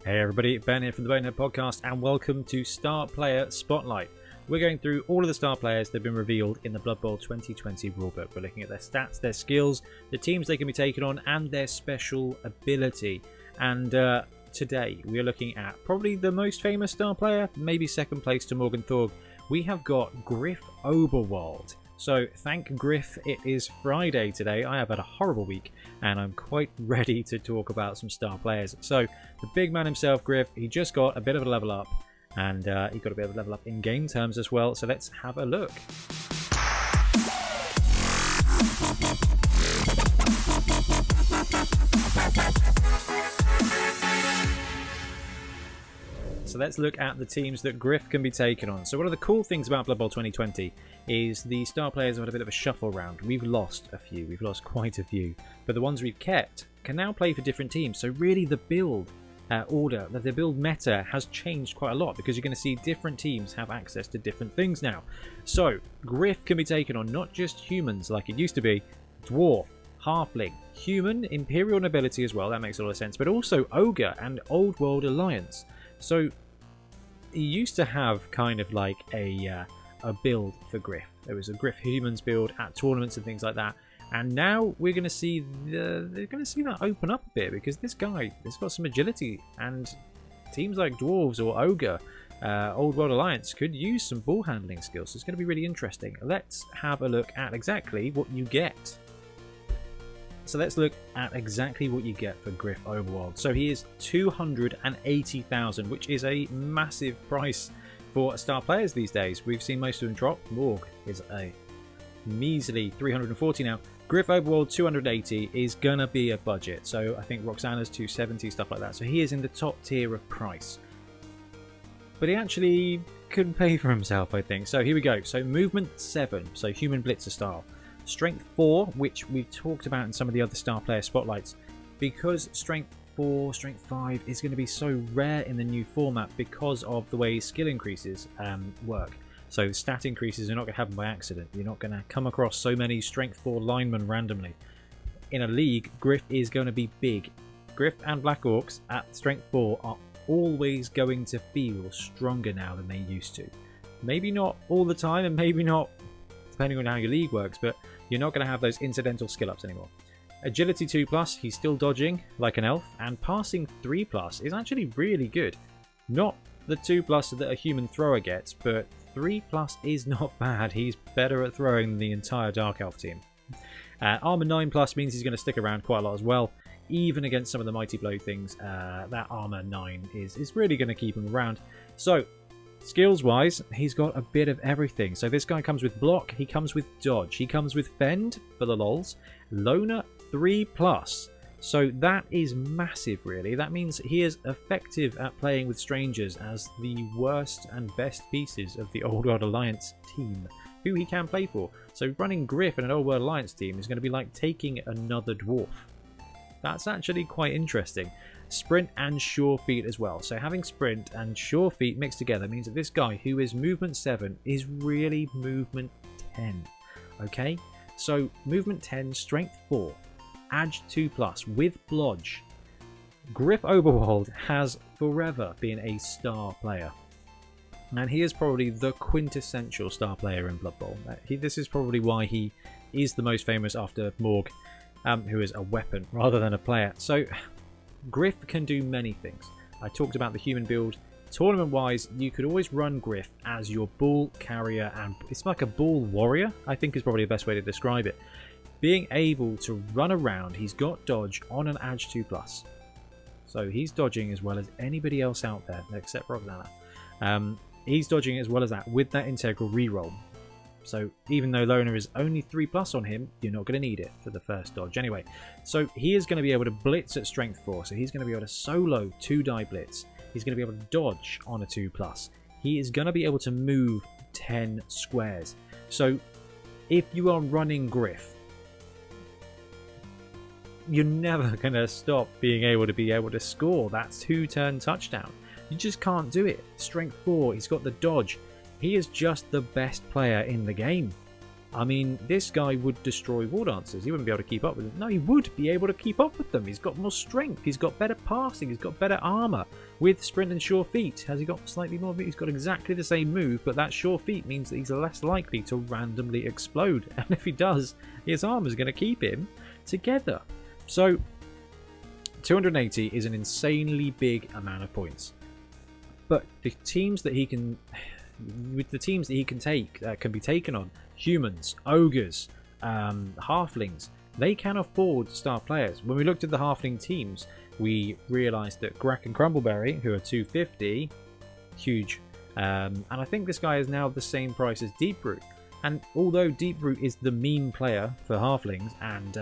Hey everybody, Ben here from the Bonehead podcast and welcome to Star Player Spotlight. We're going through all of the star players that have been revealed in the Blood Bowl 2020 rulebook. We're looking at their stats, their skills, the teams they can be taken on and their special ability. And today we are looking at probably the most famous star player, maybe second place to Morgan Thorg. We have got Griff Oberwald. So thank Griff, it is Friday today. I have had a horrible week and I'm quite ready to talk about some star players. So the big man himself, Griff, he just got a bit of a level up and he got a bit of a level up in game terms as well. So let's have a look. So let's look at the teams that Griff can be taken on. So one of the cool things about Blood Bowl 2020 is the star players have had a bit of a shuffle round. We've lost a few, we've lost quite a few, but the ones we've kept can now play for different teams. So really the build order, the build meta has changed quite a lot because you're going to see different teams have access to different things now. So Griff can be taken on not just humans like it used to be, dwarf, halfling, human, imperial nobility as well, that makes a lot of sense, but also ogre and old world alliance. So he used to have kind of like a build for Griff. There was a Griff humans build at tournaments and things like that. And now we're going to see that open up a bit because this guy has got some agility, and teams like dwarves or ogre, old world alliance could use some ball handling skills. So it's going to be really interesting. Let's have a look at exactly what you get. So let's look at exactly what you get for Griff Oberwald. So he is 280,000, which is a massive price for star players these days. We've seen most of them drop. Morg is a measly 340 now. Griff Oberwald 280 is gonna be a budget. So I think Roxana's 270, stuff like that. So he is in the top tier of price. But he actually couldn't pay for himself, I think. So here we go. So movement 7, so human blitzer style. Strength 4, which we've talked about in some of the other star player spotlights, because strength 4, strength 5 is going to be so rare in the new format because of the way skill increases work. So stat increases are not going to happen by accident. You're not going to come across so many strength 4 linemen randomly. In a league, Griff is going to be big. Griff and Black Orcs at strength 4 are always going to feel stronger now than they used to. Maybe not all the time and maybe not depending on how your league works, but you're not going to have those incidental skill ups anymore. Agility 2+, he's still dodging like an elf, and passing 3+ is actually really good. Not the 2+ that a human thrower gets, but 3+ is not bad. He's better at throwing than the entire Dark Elf team. Armor 9+ means he's going to stick around quite a lot as well. Even against some of the Mighty Blow things, that Armor 9 is really going to keep him around. So skills wise, he's got a bit of everything. So this guy comes with block, he comes with dodge, he comes with fend for the lols, loner 3+. So that is massive really. That means he is effective at playing with strangers as the worst and best pieces of the Old World Alliance team, who he can play for. So running Griff in an Old World Alliance team is going to be like taking another dwarf. That's actually quite interesting. Sprint and sure feet as well. So having sprint and sure feet mixed together means that this guy who is movement 7 is really movement 10. Okay, so movement 10, strength 4, ag 2+ with blodge. Griff Oberwald has forever been a star player, and he is probably the quintessential star player in Blood Bowl. This is probably why he is the most famous after Morg, who is a weapon rather than a player. So Griff can do many things. I talked about the human build. Tournament wise, you could always run Griff as your ball carrier, and it's like a ball warrior, I think is probably the best way to describe it. Being able to run around, he's got dodge on an ag 2+. So he's dodging as well as anybody else out there except Roxana. He's dodging as well as that with that integral reroll. So even though Loner is only 3+ on him, you're not going to need it for the first dodge anyway. So he is going to be able to blitz at strength 4. So he's going to be able to solo 2-die blitz. He's going to be able to dodge on a 2+. He is going to be able to move 10 squares. So if you are running Griff, you're never going to stop being able to score that 2-turn touchdown. You just can't do it. Strength 4, he's got the dodge. He is just the best player in the game. I mean, this guy would destroy war dancers. He wouldn't be able to keep up with them. No, he would be able to keep up with them. He's got more strength. He's got better passing. He's got better armor. With sprint and sure feet, has he got slightly more? He's got exactly the same move, but that sure feet means that he's less likely to randomly explode. And if he does, his armor's going to keep him together. So 280 is an insanely big amount of points. But the teams that he can... with the teams that he can take, that can be taken on, humans, ogres, halflings, they can afford star players. When we looked at the halfling teams, we realised that Grack and Crumbleberry, who are 250, huge, and I think this guy is now the same price as Deeproot. And although Deeproot is the meme player for halflings, and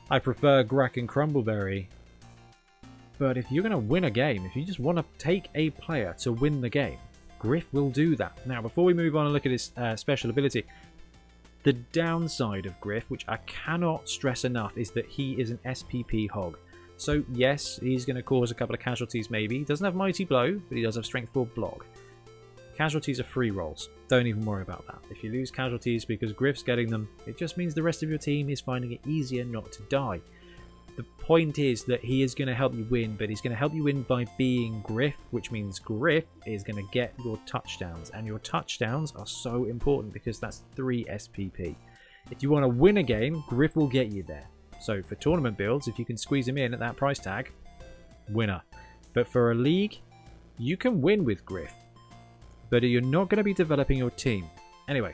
I prefer Grack and Crumbleberry, but if you're going to win a game, if you just want to take a player to win the game, Griff will do that. Now, before we move on and look at his special ability, the downside of Griff, which I cannot stress enough, is that he is an SPP hog. So, yes, he's going to cause a couple of casualties maybe. He doesn't have Mighty Blow, but he does have Strength 4 block. Casualties are free rolls. Don't even worry about that. If you lose casualties because Griff's getting them, it just means the rest of your team is finding it easier not to die. The point is that he is going to help you win, but he's going to help you win by being Griff, which means Griff is going to get your touchdowns. And your touchdowns are so important because that's 3 SPP. If you want to win a game, Griff will get you there. So for tournament builds, if you can squeeze him in at that price tag, winner. But for a league, you can win with Griff, but you're not going to be developing your team. Anyway,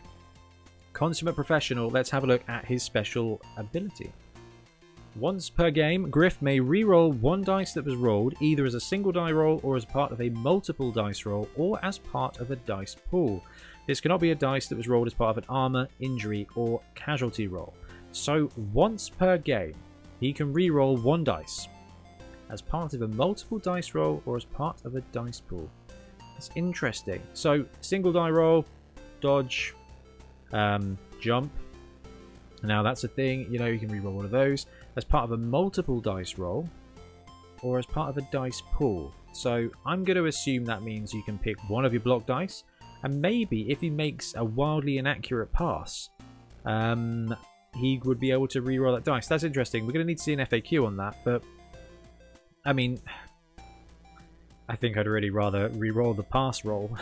consummate professional, let's have a look at his special ability. Once per game, Griff may re-roll one dice that was rolled either as a single die roll or as part of a multiple dice roll or as part of a dice pool. This cannot be a dice that was rolled as part of an armor, injury or casualty roll. So once per game, he can re-roll one dice as part of a multiple dice roll or as part of a dice pool. That's interesting. So single die roll, dodge, jump. Now that's a thing, you know, you can re-roll one of those as part of a multiple dice roll or as part of a dice pool. So I'm going to assume that means you can pick one of your block dice, and maybe if he makes a wildly inaccurate pass, he would be able to re-roll that dice. That's interesting. We're going to need to see an FAQ on that, but I mean, I think I'd really rather re-roll the pass roll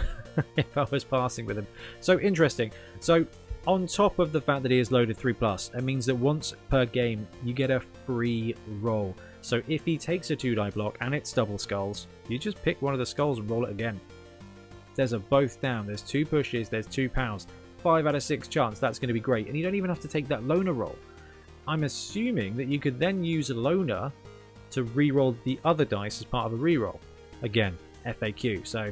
if I was passing with him. So interesting. So on top of the fact that he is loaded 3+, it means that once per game you get a free roll. So if he takes a 2-die block and it's double skulls, you just pick one of the skulls and roll it again. There's a both down, there's 2 pushes, there's 2 pounds, 5 out of 6 chance, that's going to be great. And you don't even have to take that loner roll. I'm assuming that you could then use a loner to re-roll the other dice as part of a re-roll. Again, FAQ. So,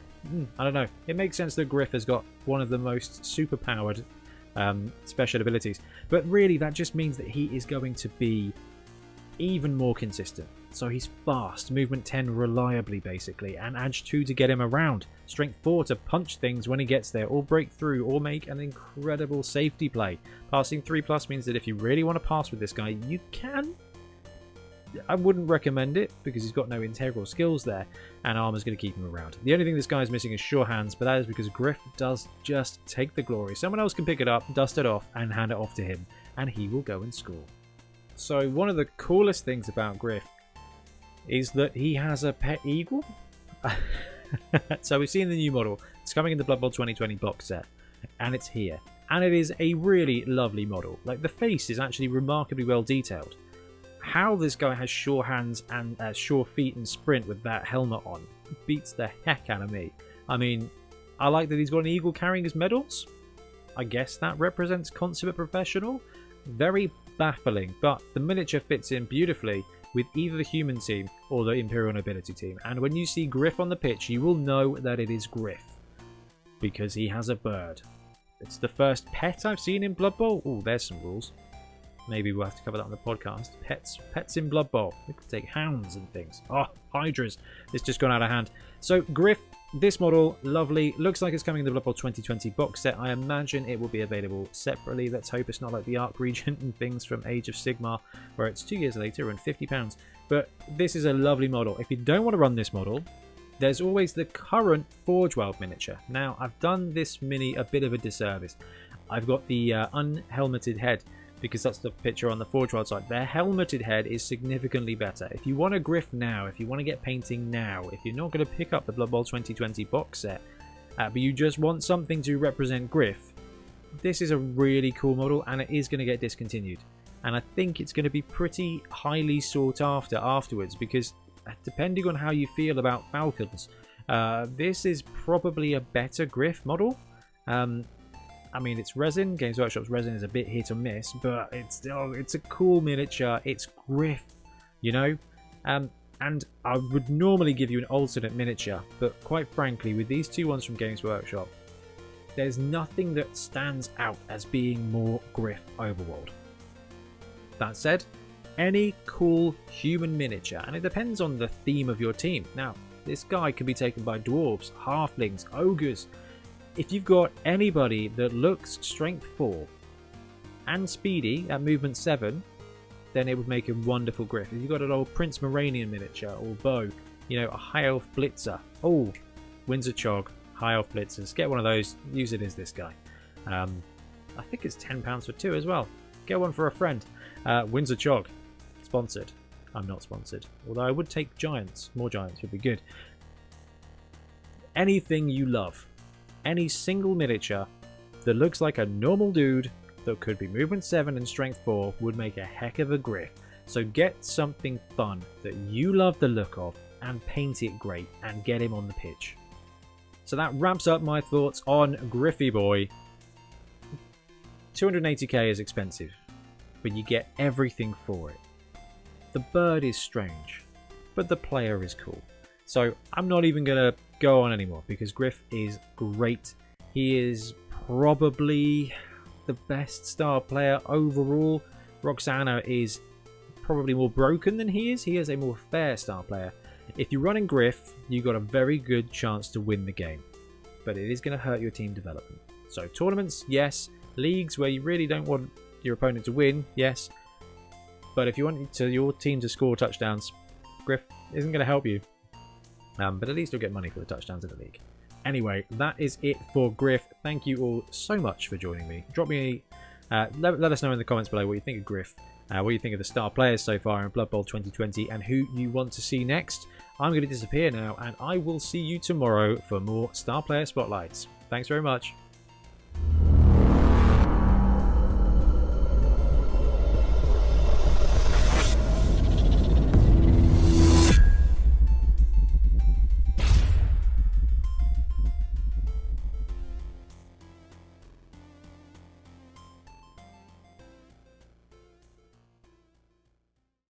I don't know. It makes sense that Griff has got one of the most super-powered special abilities, but really that just means that he is going to be even more consistent. So he's fast, movement 10 reliably basically, and edge 2 to get him around, strength 4 to punch things when he gets there or break through or make an incredible safety play. Passing 3+ means that if you really want to pass with this guy, you can. I wouldn't recommend it because he's got no integral skills there, and armor's going to keep him around. The only thing this guy is missing is sure hands, but that is because Griff does just take the glory. Someone else can pick it up, dust it off, and hand it off to him, and he will go and score. So one of the coolest things about Griff is that he has a pet eagle. So we've seen the new model. It's coming in the Blood Bowl 2020 box set, and it's here. And it is a really lovely model. Like, the face is actually remarkably well detailed. How this guy has sure hands and sure feet and sprint with that helmet on beats the heck out of me. I mean, I like that he's got an eagle carrying his medals. I guess that represents consummate professional. Very baffling, but the miniature fits in beautifully with either the human team or the Imperial Nobility team. And when you see Griff on the pitch, you will know that it is Griff, because he has a bird. It's the first pet I've seen in Blood Bowl. Oh, there's some rules. Maybe we'll have to cover that on the podcast. Pets in Blood Bowl. We could take hounds and things. Oh, hydras. It's just gone out of hand. So Griff, this model, lovely. Looks like it's coming in the Blood Bowl 2020 box set. I imagine it will be available separately. Let's hope it's not like the Arc Regent and things from Age of Sigmar, where it's 2 years later and £50. But this is a lovely model. If you don't want to run this model, there's always the current Forge World miniature. Now, I've done this mini a bit of a disservice. I've got the unhelmeted head, because that's the picture on the Forge World side. Their helmeted head is significantly better. If you want a Griff now, if you want to get painting now, if you're not going to pick up the Blood Bowl 2020 box set, but you just want something to represent Griff, this is a really cool model, and it is going to get discontinued. And I think it's going to be pretty highly sought after afterwards, because depending on how you feel about Falcons, this is probably a better Griff model. I mean, it's resin. Games Workshop's resin is a bit hit or miss, but it's a cool miniature. It's Griff, you know? And I would normally give you an alternate miniature, but quite frankly, with these two ones from Games Workshop, there's nothing that stands out as being more Griff Oberwald. That said, any cool human miniature, and it depends on the theme of your team. Now, this guy can be taken by dwarves, halflings, ogres. If you've got anybody that looks strength 4 and speedy at movement 7, then it would make a wonderful Griff. If you've got an old Prince Moranian miniature or bow, you know, a High Elf Blitzer. Oh, Windsor Chog, High Elf Blitzers. Get one of those, use it as this guy. I think it's £10 for 2 as well. Get one for a friend. Windsor Chog, sponsored. I'm not sponsored, although I would take giants. More giants would be good. Anything you love. Any single miniature that looks like a normal dude that could be movement 7 and strength 4 would make a heck of a Griff. So get something fun that you love the look of and paint it great and get him on the pitch. So that wraps up my thoughts on Griffy Boy. 280k is expensive, but you get everything for it. The bird is strange, but the player is cool. So I'm not even going to go on anymore, because Griff is great. He is probably the best star player overall. Roxana is probably more broken than he is. He is a more fair star player. If you're running Griff, you've got a very good chance to win the game, but it is going to hurt your team development. So tournaments, yes. Leagues where you really don't want your opponent to win, yes. But if you want your team to score touchdowns, Griff isn't going to help you. But at least you'll get money for the touchdowns in the league. Anyway, that is it for Griff. Thank you all so much for joining me. Drop me, let us know in the comments below what you think of Griff, what you think of the star players so far in Blood Bowl 2020, and who you want to see next. I'm going to disappear now, and I will see you tomorrow for more star player spotlights. Thanks very much.